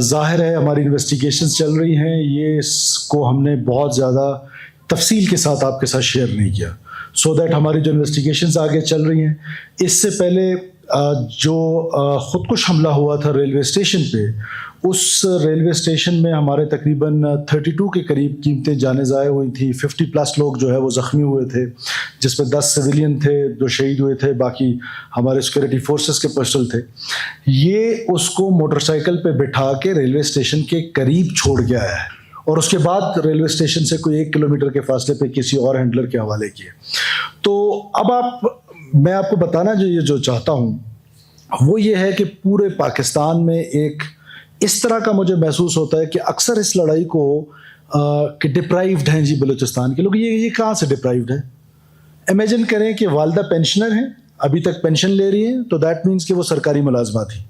ظاہر ہے ہماری انویسٹیگیشنز چل رہی ہیں, یہ اس کو ہم نے بہت زیادہ تفصیل کے ساتھ آپ کے ساتھ شیئر نہیں کیا, سو دیٹ ہماری جو انویسٹیگیشنز آگے چل رہی ہیں. اس سے پہلے جو خودکش حملہ ہوا تھا ریلوے اسٹیشن پہ, اس ریلوے اسٹیشن میں ہمارے تقریباً 32 کے قریب قیمتیں جانیں ضائع ہوئی تھیں. 50+ لوگ جو ہے وہ زخمی ہوئے تھے, جس میں 10 سویلین تھے, 2 شہید ہوئے تھے, باقی ہمارے سیکورٹی فورسز کے پرسنل تھے. یہ اس کو موٹر سائیکل پہ بٹھا کے ریلوے اسٹیشن کے قریب چھوڑ کے آیا ہے, اور اس کے بعد ریلوے اسٹیشن سے کوئی 1 کلومیٹر کے فاصلے پہ کسی اور ہینڈلر کے حوالے کیے. تو اب میں آپ کو بتانا جو چاہتا ہوں وہ یہ ہے کہ پورے پاکستان میں ایک اس طرح کا مجھے محسوس ہوتا ہے کہ اکثر اس لڑائی کو کہ ڈپرائیوڈ ہیں جی بلوچستان کے لوگ. یہ کہاں سے ڈپرائیوڈ ہے؟ امیجن کریں کہ والدہ پینشنر ہیں, ابھی تک پینشن لے رہی ہیں, تو دیٹ مینس کہ وہ سرکاری ملازمہ تھی.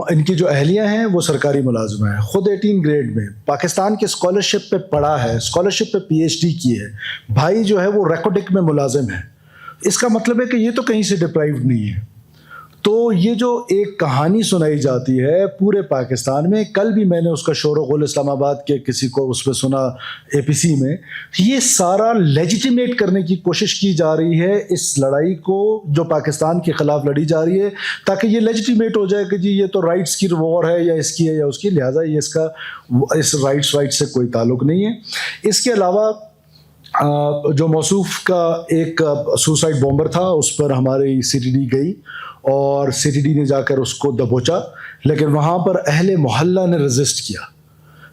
ان کی جو اہلیہ ہیں وہ سرکاری ملازمہ ہیں, خود 18 گریڈ میں پاکستان کے اسکالرشپ پہ پڑھا ہے, اسکالرشپ پہ PhD کی ہے. بھائی جو ہے وہ ریکوڈک میں ملازم ہے. اس کا مطلب ہے کہ یہ تو کہیں سے ڈپرائیوڈ نہیں ہے. تو یہ جو ایک کہانی سنائی جاتی ہے پورے پاکستان میں, کل بھی میں نے اس کا شور و غل اسلام آباد کے کسی کو اس پہ سنا APC میں, یہ سارا لیجیٹیمیٹ کرنے کی کوشش کی جا رہی ہے اس لڑائی کو جو پاکستان کے خلاف لڑی جا رہی ہے, تاکہ یہ لیجیٹیمیٹ ہو جائے کہ جی یہ تو رائٹس کی وار ہے, یا اس کی ہے یا اس کی, لہٰذا یہ اس رائٹ سے کوئی تعلق نہیں ہے. اس کے علاوہ جو موصوف کا ایک سوسائڈ بامبر تھا, اس پر ہماری CTD گئی اور CTD نے جا کر اس کو دبوچا, لیکن وہاں پر اہل محلہ نے ریزسٹ کیا.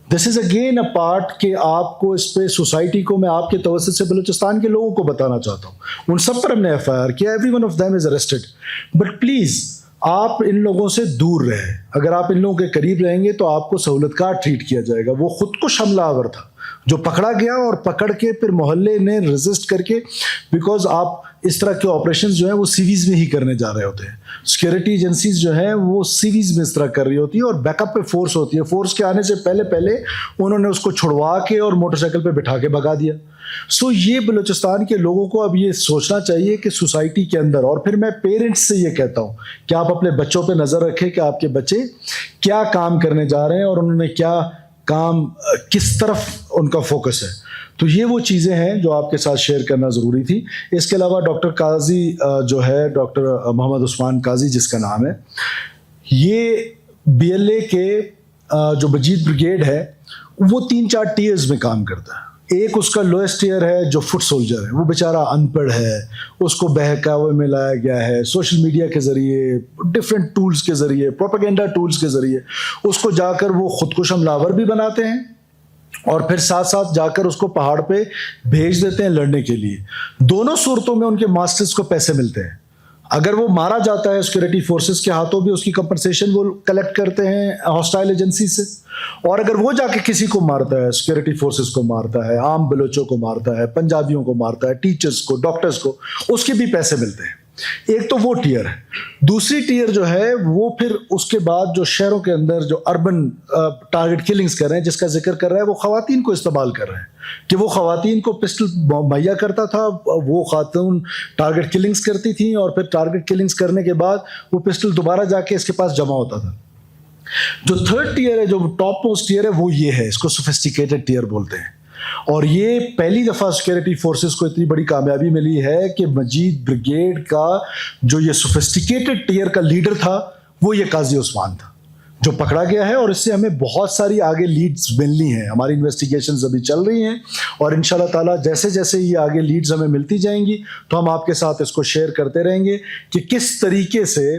دس از اگین اے پارٹ کہ آپ کو اس پہ سوسائٹی کو میں آپ کے توسط سے بلوچستان کے لوگوں کو بتانا چاہتا ہوں. ان سب پر ہم نے FIR کیا, every one of them is arrested. But please آپ ان لوگوں سے دور رہیں. اگر آپ ان لوگوں کے قریب رہیں گے تو آپ کو سہولت کار ٹریٹ کیا جائے گا. وہ خودکش حملہ آور تھا جو پکڑا گیا, اور پکڑ کے پھر محلے نے ریزسٹ کر کے, بیکاز آپ اس طرح کے آپریشنز جو ہیں وہ سیویز میں ہی کرنے جا رہے ہوتے ہیں. سیکورٹی ایجنسیز جو ہیں وہ سیویز میں اس طرح کر رہی ہوتی ہے, اور بیک اپ پہ فورس ہوتی ہے. فورس کے آنے سے پہلے انہوں نے اس کو چھڑوا کے اور موٹر سائیکل پہ بٹھا کے بھگا دیا. سو یہ بلوچستان کے لوگوں کو اب یہ سوچنا چاہیے کہ سوسائٹی کے اندر, اور پھر میں پیرنٹس سے یہ کہتا ہوں کہ آپ اپنے بچوں پہ نظر رکھیں کہ آپ کے بچے کیا کام کرنے جا رہے ہیں اور انہوں نے کیا کام, کس طرف ان کا فوکس ہے. تو یہ وہ چیزیں ہیں جو آپ کے ساتھ شیئر کرنا ضروری تھی. اس کے علاوہ ڈاکٹر قاضی جو ہے, ڈاکٹر محمد عثمان قاضی جس کا نام ہے, یہ BLA کے جو مجید بریگیڈ ہے وہ 3-4 ٹیئرز میں کام کرتا ہے. ایک اس کا لوئسٹ ٹیئر ہے جو فٹ سولجر ہے, وہ بیچارہ ان پڑھ ہے, اس کو بہکاوے میں لایا گیا ہے سوشل میڈیا کے ذریعے, ڈفرینٹ ٹولز کے ذریعے, پروپیگنڈا ٹولز کے ذریعے. اس کو جا کر وہ خودکش حملہ آور بھی بناتے ہیں, اور پھر ساتھ ساتھ جا کر اس کو پہاڑ پہ بھیج دیتے ہیں لڑنے کے لیے. دونوں صورتوں میں ان کے ماسٹرز کو پیسے ملتے ہیں. اگر وہ مارا جاتا ہے سیکورٹی فورسز کے ہاتھوں بھی, اس کی کمپنسیشن وہ کلیکٹ کرتے ہیں ہاسٹائل ایجنسی سے. اور اگر وہ جا کے کسی کو مارتا ہے, سیکورٹی فورسز کو مارتا ہے, عام بلوچوں کو مارتا ہے, پنجابیوں کو مارتا ہے, ٹیچرز کو, ڈاکٹرز کو, اس کے بھی پیسے ملتے ہیں. ایک تو وہ ٹیئر ہے. دوسری ٹیئر جو ہے وہ پھر اس کے بعد جو شہروں کے اندر جو اربن ٹارگٹ کلنگز کر رہے ہیں, جس کا ذکر کر رہا ہے, وہ خواتین کو استعمال کر رہے ہیں کہ وہ خواتین کو پسٹل مہیا کرتا تھا, وہ خاتون ٹارگٹ کلنگز کرتی تھیں, اور پھر ٹارگٹ کلنگز کرنے کے بعد وہ پسٹل دوبارہ جا کے اس کے پاس جمع ہوتا تھا. جو تھرڈ ٹیئر ہے, جو ٹاپ موسٹ ٹیئر ہے, وہ یہ ہے, اس کو سوفسٹیکیٹڈ ٹیئر بولتے ہیں. اور یہ پہلی دفعہ سیکورٹی فورسز کو اتنی بڑی کامیابی ملی ہے کہ مجید بریگیڈ کا جو یہ سوفسٹیکیٹڈ ٹیئر کا لیڈر تھا وہ یہ قاضی عثمان تھا جو پکڑا گیا ہے. اور اس سے ہمیں بہت ساری آگے لیڈز ملنی ہیں. ہماری انویسٹیگیشنز ابھی چل رہی ہیں, اور انشاءاللہ تعالیٰ جیسے جیسے یہ آگے لیڈز ہمیں ملتی جائیں گی تو ہم آپ کے ساتھ اس کو شیئر کرتے رہیں گے کہ کس طریقے سے,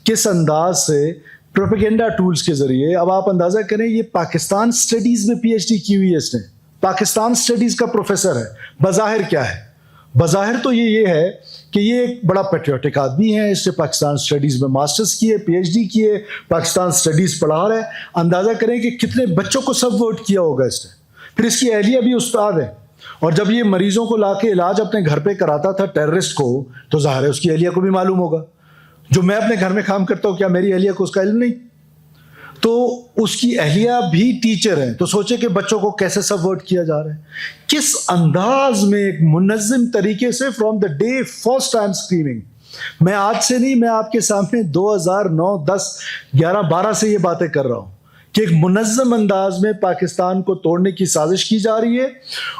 کس انداز سے پروپیگنڈا ٹولز کے ذریعے. اب آپ اندازہ کریں, یہ پاکستان اسٹڈیز میں PhD کی ہوئی ہے, اس نے پاکستان اسٹڈیز کا پروفیسر ہے. بظاہر کیا ہے؟ بظاہر تو یہ ہے کہ یہ ایک بڑا پیٹریوٹک آدمی ہے, اس نے پاکستان اسٹڈیز میں ماسٹرز کیے, PhD کیے, پاکستان اسٹڈیز پڑھا رہا ہے. اندازہ کریں کہ کتنے بچوں کو سب ورٹ کیا ہوگا اس نے. پھر اس کی اہلیہ بھی استاد ہے, اور جب یہ مریضوں کو لا کے علاج اپنے گھر پہ کراتا تھا ٹیررسٹ کو, تو ظاہر ہے اس کی اہلیہ کو بھی معلوم ہوگا. جو میں اپنے گھر میں کام کرتا ہوں, کیا میری اہلیہ کو اس کا علم نہیں؟ تو اس کی اہلیہ بھی ٹیچر ہیں. تو سوچے کہ بچوں کو کیسے سب ورٹ کیا جا رہا ہے, کس انداز میں ایک منظم طریقے سے from the day first I am screaming میں آج سے نہیں, میں آپ کے سامنے 2009, 10, 11, 12 سے یہ باتیں کر رہا ہوں کہ ایک منظم انداز میں پاکستان کو توڑنے کی سازش کی جا رہی ہے.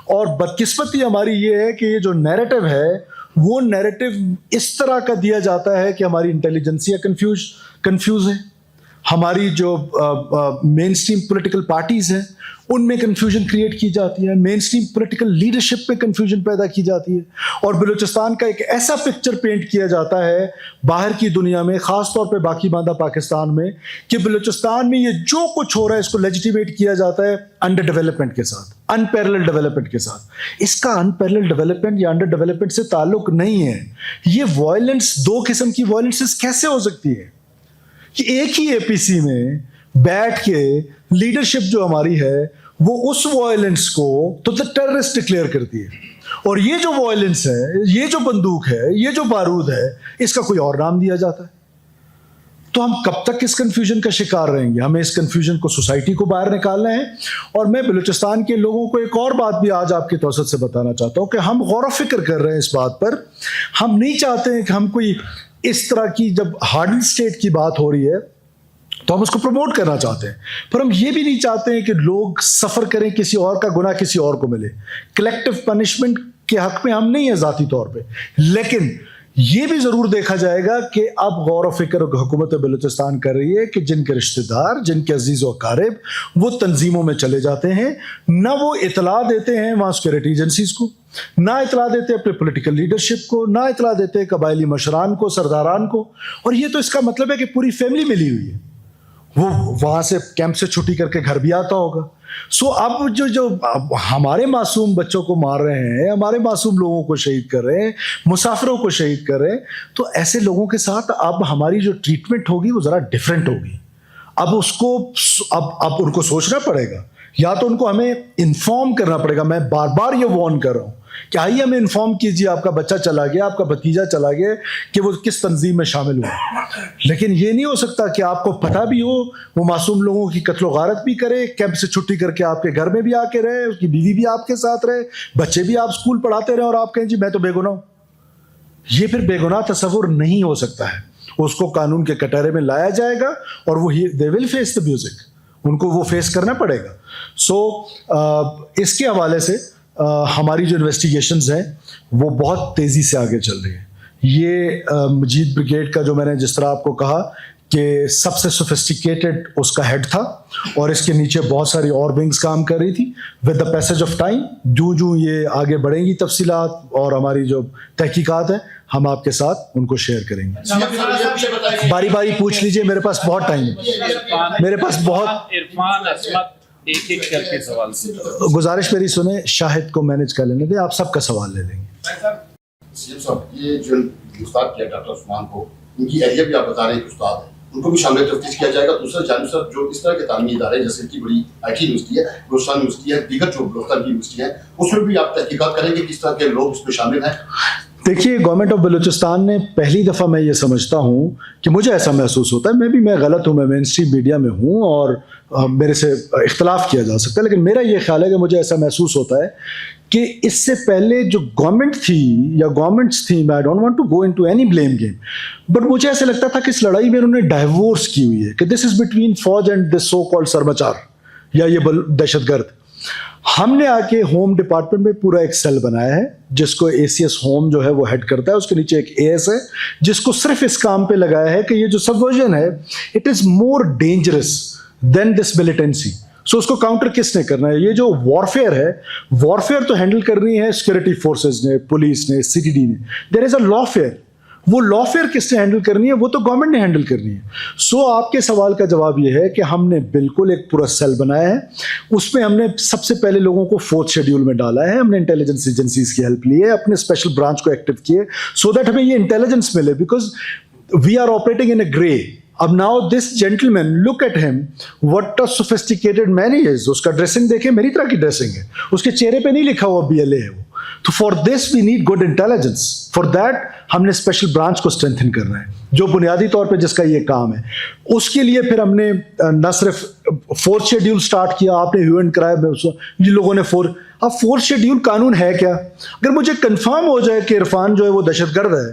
اور بدقسمتی ہماری یہ ہے کہ یہ جو نیریٹو ہے وہ نیریٹو اس طرح کا دیا جاتا ہے کہ ہماری انٹیلیجنسیا کنفیوز ہے, ہماری جو مین اسٹریم پولیٹیکل پارٹیز ہیں ان میں کنفیوژن کریٹ کی جاتی ہے, مین اسٹریم پولیٹیکل لیڈرشپ میں کنفیوژن پیدا کی جاتی ہے, اور بلوچستان کا ایک ایسا پکچر پینٹ کیا جاتا ہے باہر کی دنیا میں, خاص طور پہ باقی ماندہ پاکستان میں, کہ بلوچستان میں یہ جو کچھ ہو رہا ہے اس کو لیجیٹیمیٹ کیا جاتا ہے انڈر ڈیولپمنٹ کے ساتھ, ان پیرلل ڈیولپمنٹ کے ساتھ. اس کا ان پیرلل ڈیولپمنٹ یا انڈر ڈیولپمنٹ سے تعلق نہیں ہے. یہ وائلنس, دو قسم کی وائلنسز کیسے ہو سکتی ہے کہ ایک ہی اے پی سی میں بیٹھ کے لیڈرشپ جو ہماری ہے وہ اس وائلنس کو تو ٹیررسٹ ڈکلیئر کرتی ہے, اور یہ جو وائلنس ہے, یہ جو بندوق ہے, یہ جو بارود ہے, اس کا کوئی اور نام دیا جاتا ہے. تو ہم کب تک اس کنفیوژن کا شکار رہیں گے؟ ہمیں اس کنفیوژن کو سوسائٹی کو باہر نکالنا ہے. اور میں بلوچستان کے لوگوں کو ایک اور بات بھی آج آپ کے توسط سے بتانا چاہتا ہوں کہ ہم غور و فکر کر رہے ہیں اس بات پر. ہم نہیں چاہتے ہیں کہ ہم کوئی اس طرح کی, جب ہارڈن اسٹیٹ کی بات ہو رہی ہے تو ہم اس کو پروموٹ کرنا چاہتے ہیں, پر ہم یہ بھی نہیں چاہتے ہیں کہ لوگ سفر کریں, کسی اور کا گناہ کسی اور کو ملے. کلیکٹیو پنشمنٹ کے حق میں ہم نہیں ہیں ذاتی طور پہ, لیکن یہ بھی ضرور دیکھا جائے گا کہ اب غور و فکر حکومت بلوچستان کر رہی ہے کہ جن کے رشتہ دار, جن کے عزیز و اقارب وہ تنظیموں میں چلے جاتے ہیں, نہ وہ اطلاع دیتے ہیں وہاں سیکورٹی ایجنسیز کو, نہ اطلاع دیتے اپنے پولیٹیکل لیڈرشپ کو, نہ اطلاع دیتے قبائلی مشران کو, سرداران کو. اور یہ تو اس کا مطلب ہے کہ پوری فیملی ملی ہوئی ہے, وہ وہاں سے کیمپ سے چھٹی کر کے گھر بھی آتا ہوگا. سو اب جو ہمارے معصوم بچوں کو مار رہے ہیں, ہمارے معصوم لوگوں کو شہید کر رہے ہیں, مسافروں کو شہید کر رہے ہیں, تو ایسے لوگوں کے ساتھ اب ہماری جو ٹریٹمنٹ ہوگی وہ ذرا ڈفرینٹ ہوگی. اب اس کو اب ان کو سوچنا پڑے گا, یا تو ان کو ہمیں انفارم کرنا پڑے گا. میں بار بار یہ وارن کر رہا ہوں کہ آئیے ہمیں انفارم کیجیے, آپ کا بچہ چلا گیا, آپ کا بھتیجا چلا گیا, کہ وہ کس تنظیم میں شامل ہوا. لیکن یہ نہیں ہو سکتا کہ آپ کو پتہ بھی ہو, وہ معصوم لوگوں کی قتل و غارت بھی کرے, کیمپ سے چھٹی کر کے آپ کے گھر میں بھی آ کے رہے, اس کی بیوی بھی آپ کے ساتھ رہے, بچے بھی آپ اسکول پڑھاتے رہے, اور آپ کہیں جی میں تو بے گناہ ہوں. یہ پھر بے گناہ تصور نہیں ہو سکتا ہے. اس کو قانون کے کٹہرے میں لایا جائے گا, اور وہ دے ول فیس دا میوزک, ان کو وہ فیس کرنا پڑے گا. سو اس کے حوالے سے ہماری جو انویسٹیگیشنز ہیں وہ بہت تیزی سے آگے چل رہی ہیں. یہ مجید بریگیڈ کا جو میں نے جس طرح آپ کو کہا کہ سب سے سوفسٹیکیٹڈ اس کا ہیڈ تھا, اور اس کے نیچے بہت ساری اور ونگز کام کر رہی تھی. With the passage of time, جو یہ آگے بڑھیں گی تفصیلات اور ہماری جو تحقیقات ہیں, ہم آپ کے ساتھ ان کو شیئر کریں گے. باری باری پوچھ لیجئے, میرے پاس بہت ٹائم ہے, میرے پاس بہت. ایک ایک کر کے سوال گزارش میری سنیں, شاہد کو مینج کر لینے دیں, آپ سب کا سوال لے لیں گے. سی ایم صاحب, یہ جو گرفتار کیا ڈاکٹر عثمان کو, ان کی اہلیہ بھی آپ بتا رہے ہیں کہ استاد ہیں, ان کو بھی شامل تفتیش کیا جائے گا. دوسرا جانب سر, جو اس طرح کے تعلیمی ادارے جیسے کہ بڑی آئی ٹی یونیورسٹی ہے, بلوچستان یونیورسٹی ہے, دیگر جو بلوچستان کی یونیورسٹی ہیں, اس میں بھی آپ تحقیقات کریں گے کس طرح کے لوگ اس میں شامل ہیں؟ دیکھیے, گورنمنٹ آف بلوچستان نے پہلی دفعہ, میں یہ سمجھتا ہوں کہ مجھے ایسا محسوس ہوتا ہے, میں غلط ہوں, میں مین اسٹریم میڈیا میں ہوں اور میرے سے اختلاف کیا جا سکتا ہے, لیکن میرا یہ خیال ہے کہ مجھے ایسا محسوس ہوتا ہے کہ اس سے پہلے جو گورنمنٹ تھی یا گورنمنٹس تھیں, میں I don't want to go into any blame game, but مجھے ایسے لگتا تھا کہ اس لڑائی میں انہوں نے ڈائیورس کی ہوئی ہے, کہ دس از بٹوین فوج اینڈ دس سو کالڈ سرمچار یا یہ دہشت گرد. ہم نے آ کے ہوم ڈپارٹمنٹ میں پورا ایک سیل بنایا ہے جس کو اے سی ایس ہوم جو ہے وہ ہیڈ کرتا ہے, اس کے نیچے ایک اے ایس ہے جس کو صرف اس کام پہ لگایا ہے کہ یہ جو سبورژن ہے it is more dangerous than this militancy. So اس کو کاؤنٹر کس نے کرنا ہے؟ یہ جو وارفیئر ہے, وارفیئر تو ہینڈل کرنی ہے سیکورٹی فورسز نے, پولیس نے, سی ٹی ڈی نے. دیر از اے لا فیئر, وہ لا فیئر کس نے ہینڈل کرنی ہے؟ وہ تو گورنمنٹ نے ہینڈل کرنی ہے. سو آپ کے سوال کا جواب یہ ہے کہ ہم نے بالکل ایک پورا سیل بنایا ہے, اس میں ہم نے سب سے پہلے لوگوں کو 4th شیڈیول میں ڈالا ہے, ہم نے انٹیلیجنس ایجنسیز کی ہیلپ لی ہے, اپنے اسپیشل برانچ کو ایکٹیو کیے سو دیٹ ہمیں یہ انٹیلیجنس ملے, because we are operating in a grey. اب now this gentleman, look at him, what a sophisticated man he is. اس کا ڈریسنگ دیکھیں, میری طرح کی ڈریسنگ ہے, اس کے چہرے پہ نہیں لکھا ہوا BLA ہے وہ. تو for this we need good intelligence. For that ہم نے اسپیشل برانچ کو اسٹرینتھن کرنا ہے, جو بنیادی طور پہ جس کا یہ کام ہے. اس کے لیے پھر ہم نے نہ صرف 4th شیڈیول اسٹارٹ کیا, آپ نے ایونٹ کرایا, جن لوگوں نے اب 4th شیڈیول قانون ہے کیا؟ اگر مجھے کنفرم ہو جائے کہ عرفان جو ہے وہ دہشت گرد ہے,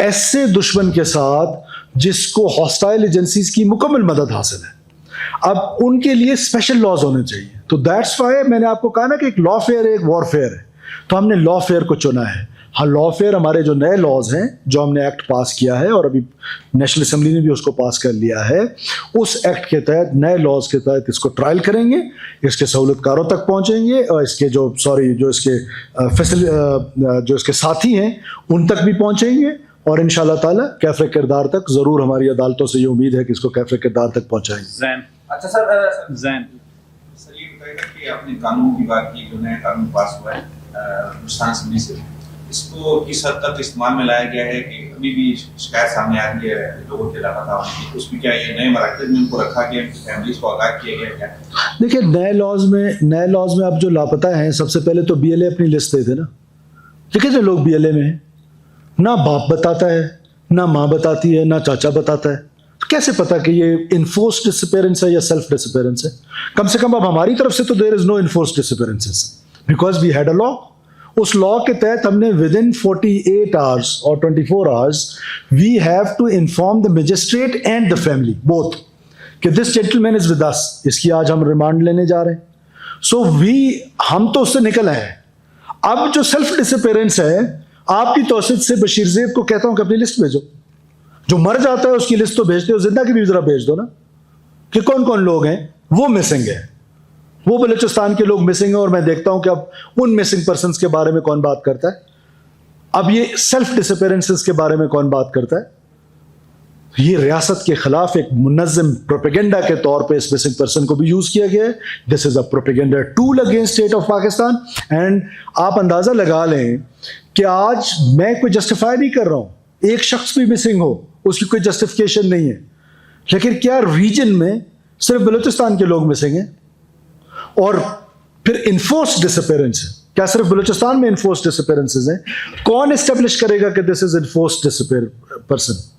ایسے دشمن کے ساتھ جس کو ہاسٹائل ایجنسیز کی مکمل مدد حاصل ہے. اب ان کے لیے اسپیشل لاز ہونے چاہیے. تو دیٹس وائی میں نے آپ کو کہا نا کہ ایک لا فیئر ہے، ایک وار فیئر ہے. تو ہم نے لا فیئر کو چنا ہے. ہاں لا فیئر ہمارے جو نئے لاز ہیں جو ہم نے ایکٹ پاس کیا ہے اور ابھی نیشنل اسمبلی نے بھی اس کو پاس کر لیا ہے، اس ایکٹ کے تحت نئے لاز کے تحت اس کو ٹرائل کریں گے، اس کے سہولت کاروں تک پہنچیں گے اور اس کے جو اس کے ساتھی ہیں ان تک بھی پہنچیں گے. اور انشاءاللہ تعالیٰ کیفر کردار تک ضرور ہماری عدالتوں سے یہ امید ہے کہ اس کو کیفر کردار تک پہنچائیں گے. زین اچھا سر سر یہ بتائیے گا کہ آپ نے قانون کی بات کی، جو نیا قانون پاس ہوا ہے ہندوستان اسمبلی سے، اس کو کس حد تک استعمال میں لایا گیا ہے کہ ابھی بھی شکایت سامنے آ رہی ہے لوگوں کے لاپتہ ہونے کی، اس میں کیا یہ نئے مراکز میں ان کو رکھا گیا، فیملیز کو آگاہ کیا گیا کیا؟ دیکھیے نئے لاز میں اب جو لاپتہ ہیں، سب سے پہلے تو بی ایل اے اپنی لسٹ دے تھے نا کہ کتنے لوگ بی ایل اے میں ہیں. نہ باپ بتاتا ہے، نہ ماں بتاتی ہے، نہ چاچا بتاتا ہے. کیسے پتا کہ یہ انفورس ڈسپیرنس ہے یا سیلف ڈسپیرنس ہے؟ کم سے کم اب ہماری طرف سے تو there is no enforced disappearance because we had a law. اس لا کے تحت ہم نے ود ان 48 hours اور 24 hours we have to inform the magistrate and the family both کہ this gentle main is with us, اس کی آج ہم ریمانڈ لینے جا رہے ہیں. سو ہم تو اس سے نکل آئے ہیں. اب جو سیلف ڈسپیرنس ہے، آپ کی توسط سے بشیر زیب کو کہتا ہوں کہ اپنی لسٹ بھیجو. جو مر جاتا ہے اس کی لسٹ تو بھیجتے ہو، زندہ کی بھی ذرا بھیج دو نا کہ کون کون لوگ ہیں وہ مسنگ ہیں. وہ بلوچستان کے لوگ مسنگ ہیں اور میں دیکھتا ہوں کہ اب ان مسنگ پرسنس کے بارے میں کون بات کرتا ہے. اب یہ سیلف ڈسپیرنسز کے بارے میں کون بات کرتا ہے؟ یہ ریاست کے خلاف ایک منظم پروپیگنڈا کے طور پہ اس مسنگ پرسن کو بھی یوز کیا گیا ہے. This is a propaganda tool against state of Pakistan. And آپ اندازہ لگا لیں کہ آج میں کوئی جسٹیفائی نہیں کر رہا ہوں، ایک شخص بھی مسنگ ہو اس کی کوئی جسٹیفیکیشن نہیں ہے، لیکن کیا ریجن میں صرف بلوچستان کے لوگ مسنگ ہیں؟ اور پھر انفورس ڈسپیرنس ہے، کیا صرف بلوچستان میں انفورس ڈسپیرنسز ہیں؟ کون اسٹیبلش کرے گا کہ دس از انفورس ڈسپیئر پرسن؟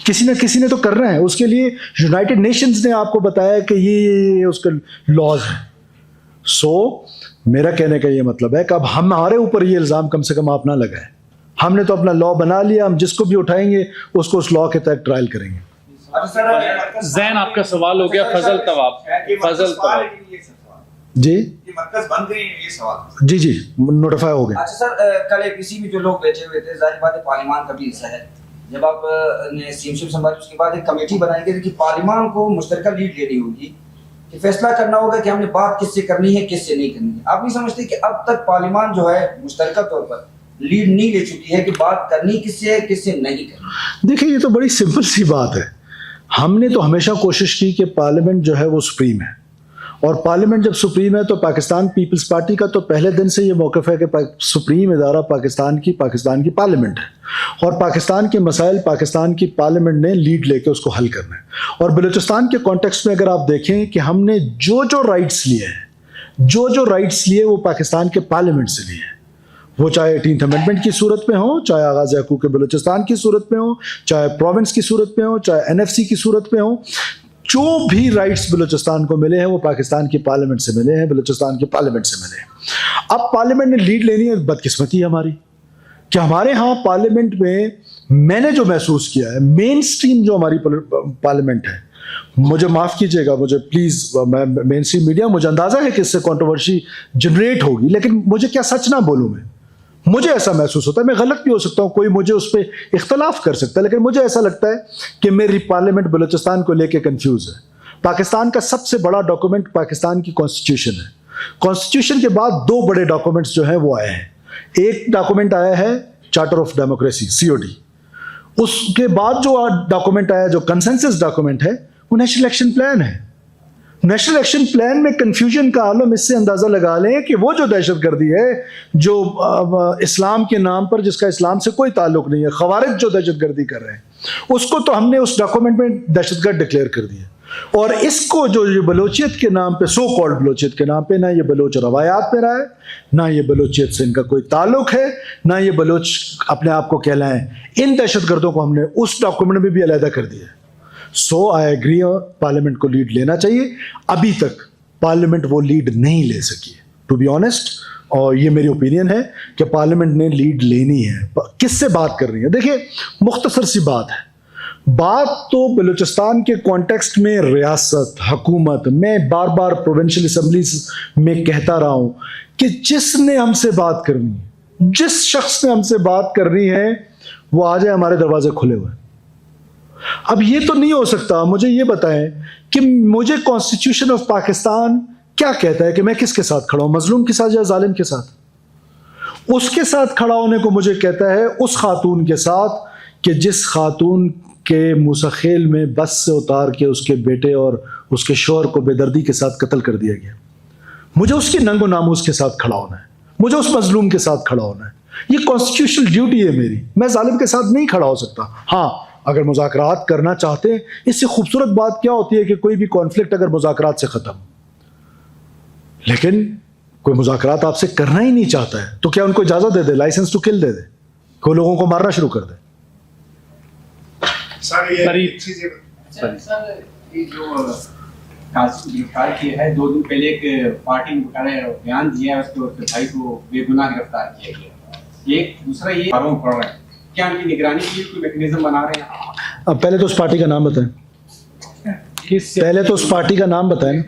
کسی نے تو کرنا ہے. اس کے لیے یونائٹڈ نیشنز نے آپ کو بتایا کہ یہ اس کا لاز ہے. سو میرا کہنے کا یہ مطلب ہے کہ اب ہمارے اوپر یہ الزام کم سے کم آپ نہ لگائیں. ہم نے تو اپنا لا بنا لیا، ہم جس کو بھی اٹھائیں گے اس کو اس لا کے تحت ٹرائل کریں گے. زین آپ کا سوال ہو گیا. فضل طواب جی مرکز بن گئے ہیں، یہ سوال جی نوٹیفائی ہو گئے. اچھا سر، کل ایک کسی میں جو لوگ بیٹھے ہوئے تھے، ظاہر بات ہے پارلیمان کا بھی حصہ ہے. جب آپ نے سیمشپ سنبھالی اس کے بعد ایک کمیٹی بنائی گئی کہ پارلیمان کو مشترکہ لیڈ لینی ہوگی، کہ فیصلہ کرنا ہوگا کہ ہم نے بات کس سے کرنی ہے کس سے نہیں کرنی ہے. آپ نہیں سمجھتے کہ اب تک پارلیمان جو ہے مشترکہ طور پر لیڈ نہیں لے چکی ہے کہ بات کرنی کس سے ہے کس سے نہیں کرنی؟ دیکھیں یہ تو بڑی سمپل سی بات ہے. ہم نے تو ہمیشہ کوشش کی کہ پارلیمنٹ جو ہے وہ سپریم ہے، اور پارلیمنٹ جب سپریم ہے تو پاکستان پیپلز پارٹی کا تو پہلے دن سے یہ موقف ہے کہ سپریم ادارہ پاکستان کی پارلیمنٹ ہے، اور پاکستان کے مسائل پاکستان کی پارلیمنٹ نے لیڈ لے کے اس کو حل کرنا ہے. اور بلوچستان کے کانٹیکسٹ میں اگر آپ دیکھیں کہ ہم نے جو رائٹس لیے ہیں وہ پاکستان کے پارلیمنٹ سے لیے ہیں، وہ چاہے 18th امینڈمنٹ کی صورت میں ہو، چاہے آغاز حقوق بلوچستان کی صورت میں ہو، چاہے پروونس کی صورت میں ہو، چاہے NFC کی صورت میں ہو. جو بھی رائٹس بلوچستان کو ملے ہیں وہ پاکستان کی پارلیمنٹ سے ملے ہیں، بلوچستان کی پارلیمنٹ سے ملے ہیں. اب پارلیمنٹ نے لیڈ لینی ہے. بدقسمتی ہے ہماری کہ ہمارے ہاں پارلیمنٹ میں نے جو محسوس کیا ہے، مین سٹریم جو ہماری پارلیمنٹ ہے، مجھے معاف کیجیے گا، مجھے پلیز، مین سٹریم میڈیا، مجھے اندازہ ہے کہ اس سے کنٹروورسی جنریٹ ہوگی، لیکن مجھے کیا سچ نہ بولوں میں، مجھے ایسا محسوس ہوتا ہے. میں غلط بھی ہو سکتا ہوں، کوئی مجھے اس پہ اختلاف کر سکتا ہے، لیکن مجھے ایسا لگتا ہے کہ میری پارلیمنٹ بلوچستان کو لے کے کنفیوز ہے. پاکستان کا سب سے بڑا ڈاکومنٹ پاکستان کی کانسٹیٹیوشن ہے. کانسٹیٹیوشن کے بعد 2 بڑے ڈاکومنٹس جو ہیں وہ آئے ہیں. ایک ڈاکومنٹ آیا ہے چارٹر آف ڈیموکریسی COD. اس کے بعد جو ڈاکومنٹ آیا جو کنسنسس ڈاکومنٹ ہے وہ نیشنل ایکشن پلان ہے. نیشنل ایکشن پلان میں کنفیوژن کا عالم اس سے اندازہ لگا لیں کہ وہ جو دہشت گردی ہے جو اسلام کے نام پر، جس کا اسلام سے کوئی تعلق نہیں ہے، خوارج جو دہشت گردی کر رہے ہیں، اس کو تو ہم نے اس ڈاکومنٹ میں دہشت گرد ڈکلیئر کر دیا. اور اس کو جو یہ بلوچیت کے نام پہ، سو کالڈ بلوچیت کے نام پہ، نہ یہ بلوچ روایات میں رہا ہے، نہ یہ بلوچیت سے ان کا کوئی تعلق ہے، نہ یہ بلوچ اپنے آپ کو کہلائیں. ان دہشت گردوں کو ہم نے اس ڈاکومنٹ میں بھی علیحدہ کر دیا. سو آئی ایگری، پارلیمنٹ کو لیڈ لینا چاہیے. ابھی تک پارلیمنٹ وہ لیڈ نہیں لے سکی ٹو بی آنیسٹ. اور یہ میری اوپینین ہے کہ پارلیمنٹ نے لیڈ لینی ہے. کس سے بات کر رہی ہے؟ دیکھیں مختصر سی بات ہے. بات تو بلوچستان کے کانٹیکسٹ میں ریاست حکومت، میں بار بار پروونشل اسمبلیز میں کہتا رہا ہوں کہ جس نے ہم سے بات کرنی ہے، جس شخص نے ہم سے بات کرنی ہے وہ آ جائے، ہمارے دروازے کھلے ہوئے. اب یہ تو نہیں ہو سکتا. مجھے یہ بتائیں کہ مجھے کانسٹیٹیوشن آف پاکستان کیا کہتا ہے کہ میں کس کے ساتھ کھڑا ہوں، مظلوم کے ساتھ یا ظالم کے ساتھ؟ اس کے ساتھ کھڑا ہونے کو مجھے کہتا ہے اس خاتون کے ساتھ کہ جس خاتون کے موسیخیل میں بس سے اتار کے اس کے بیٹے اور اس کے شوہر کو بے دردی کے ساتھ قتل کر دیا گیا. مجھے اس کی ننگ و ناموس کے ساتھ کھڑا ہونا ہے، مجھے اس مظلوم کے ساتھ کھڑا ہونا ہے. یہ کانسٹیٹیوشنل ڈیوٹی ہے میری. میں ظالم کے ساتھ نہیں کھڑا ہو سکتا. ہاں اگر مذاکرات کرنا چاہتے ہیں، اس سے خوبصورت بات کیا ہوتی ہے کہ کوئی بھی کانفلکٹ اگر مذاکرات سے ختم، لیکن کوئی مذاکرات آپ سے کرنا ہی نہیں چاہتا ہے تو کیا ان کو اجازت دے دے، لائسنس ٹو کل دے دے، کوئی لوگوں کو مارنا شروع کر دے؟ سر یہ چیزیں یہ جو گرفتار کیا ہے 2 دن پہلے ایک پارٹی نے بیان دیا ہے اس کے بھائی کو بے گناہ گرفتار کیا گیا. ایک دوسرا یہ فارم پڑ رہا ہے، کیا ان کی نگرانی کے لیے کوئی میکنزم بنا رہے ہیں؟ اب پہلے تو اس پارٹی کا نام بتائیں. پہلے تو اس پارٹی کا نام بتائیں.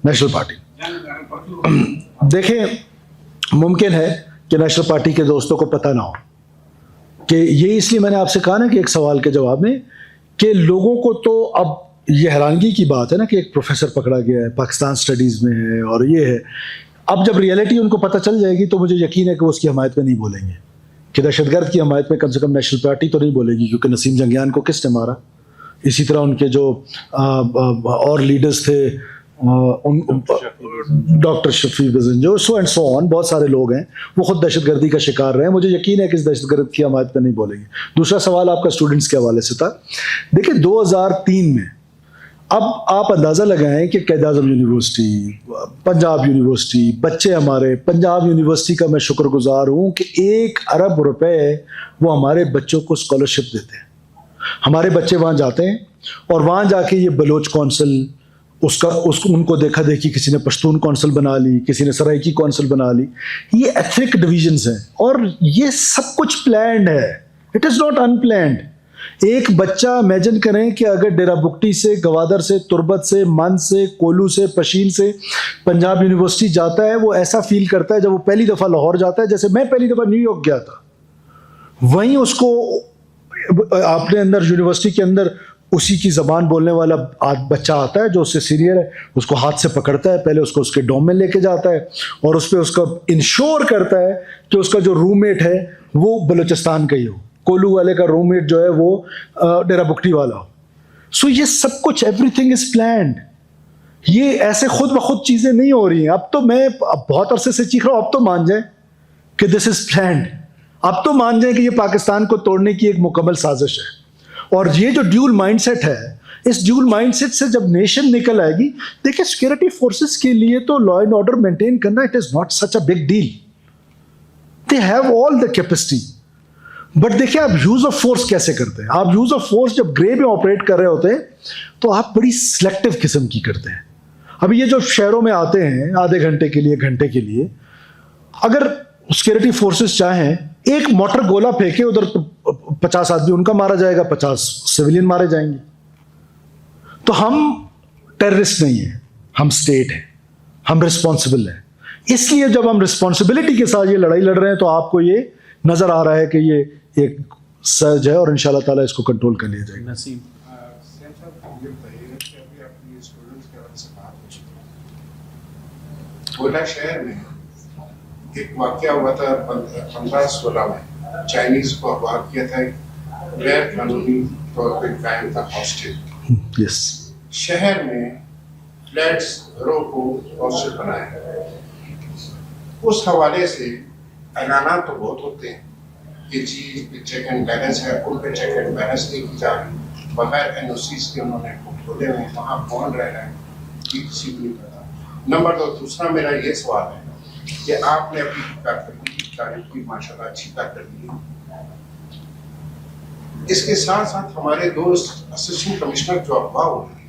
National party. دیکھیں ممکن ہے کہ نیشنل پارٹی کے دوستوں کو پتہ نہ ہو کہ یہ، اس لیے میں نے آپ سے کہا نا کہ ایک سوال کے جواب میں کہ لوگوں کو تو اب یہ حیرانگی کی بات ہے نا کہ ایک پروفیسر پکڑا گیا ہے، پاکستان اسٹڈیز میں ہے اور یہ ہے. اب جب ریئلٹی ان کو پتہ چل جائے گی تو مجھے یقین ہے کہ وہ اس کی حمایت میں نہیں بولیں گے، کہ دہشت گرد کی حمایت میں کم سے کم نیشنل پارٹی تو نہیں بولے گی، کیونکہ نسیم جنگیان کو کس نے مارا. اسی طرح ان کے جو اور لیڈرز تھے، ڈاکٹر شفیع جو سو اینڈ سو آن، بہت سارے لوگ ہیں وہ خود دہشت گردی کا شکار رہے ہیں. مجھے یقین ہے کہ اس دہشت گرد کی حمایت میں نہیں بولیں گے. دوسرا سوال آپ کا اسٹوڈنٹس کے حوالے سے تھا. دیکھیں 2003 میں اب آپ اندازہ لگائیں کہ قائد اعظم یونیورسٹی، پنجاب یونیورسٹی، بچے ہمارے پنجاب یونیورسٹی کا میں شکر گزار ہوں کہ 1 ارب روپے وہ ہمارے بچوں کو اسکالرشپ دیتے ہیں. ہمارے بچے وہاں جاتے ہیں اور وہاں جا کے یہ بلوچ کونسل ان کو دیکھا دیکھی، کسی نے پشتون کونسل بنا لی، کسی نے سرائکی کونسل بنا لی. یہ ایتھنک ڈویژنز ہیں اور یہ سب کچھ پلانڈ ہے. It is not in planned. ایک بچہ امیجن کریں کہ اگر ڈیرا بگٹی سے، گوادر سے، تربت سے، من سے، کولو سے، پشین سے پنجاب یونیورسٹی جاتا ہے، وہ ایسا فیل کرتا ہے جب وہ پہلی دفعہ لاہور جاتا ہے جیسے میں پہلی دفعہ نیو یارک گیا تھا. وہیں اس کو اپنے اندر یونیورسٹی کے اندر اسی کی زبان بولنے والا بچہ آتا ہے جو اس سے سینئر ہے، اس کو ہاتھ سے پکڑتا ہے، پہلے اس کو اس کے ڈوم میں لے کے جاتا ہے اور اس پہ اس کا انشور کرتا ہے کہ اس کا جو روم میٹ ہے وہ بلوچستان کا ہی ہو، کولو والے کا روم میٹ جو ہے وہ ڈیرا بگٹی والا ہو. سو یہ سب کچھ ایوری تھنگ از پلانڈ. یہ ایسے خود بخود چیزیں نہیں ہو رہی ہیں. اب تو میں بہت عرصے سے چیخ رہا ہوں، اب تو مان جائیں کہ دس از پلانڈ. اب تو مان جائیں کہ یہ پاکستان کو توڑنے کی ایک مکمل سازش ہے. اور یہ جو ڈیول مائنڈ سیٹ ہے، اس ڈیول مائنڈ سیٹ سے جب نیشن نکل آئے گی، دیکھیں سیکورٹی فورسز کے لیے تو لا اینڈ آرڈر مینٹین کرنا it is not such a big deal. They have all the capacity. But دیکھیں آپ یوز آف فورس کیسے کرتے ہیں. آپ یوز آف فورس جب گرے میں آپریٹ کر رہے ہوتے ہیں تو آپ بڑی سلیکٹو قسم کی کرتے ہیں. ابھی یہ جو شہروں میں آتے ہیں آدھے گھنٹے کے لیے، گھنٹے کے لیے، اگر سیکورٹی فورسز چاہیں ایک موٹر گولا پھینکے ادھر 50 آدمی ان کا مارا جائے گا، 50 سویلین مارے جائیں گے. تو ہم ٹیررسٹ نہیں ہیں، ہم اسٹیٹ ہیں، ہم رسپانسبل ہیں. اس لیے جب ہم رسپانسبلٹی کے ساتھ یہ لڑائی لڑ رہے ہیں تو آپ کو یہ نظر آ رہا ہے کہ یہ ایک سرج ہے اور انشاءاللہ تعالیٰ اس کو کنٹرول کر لیا جائے گا. کوئٹہ شہر میں ایک واقعہ ہوا تھا 15-16 میں، چائنیز کو اغوا کیا تھا، غیر قانونی طور پہ قائم تھا ہاسٹل. یس. شہر میں فلیٹس گھروں کو ہاسٹل بنایا. اس حوالے سے اعلانات تو بہت ہوتے ہیں کہ جی چیک اینڈ بیلنس ہے، ان پہ چیک اینڈ بیلنس نہیں کی جا رہی، بغیر این او سیز کے انہوں نے کھولے ہوئے ہیں، وہاں کون رہ رہا ہے یہ کسی کو نہیں پتا. نمبر 2، دوسرا میرا یہ سوال ہے کہ آپ نے اپنی کارکردگی کی تعریف کی، ماشاء اللہ اچھی کارکردگی. اس کے ساتھ ساتھ ہمارے دوست اسسٹنٹ کمشنر جو اغوا ہوئے ہیں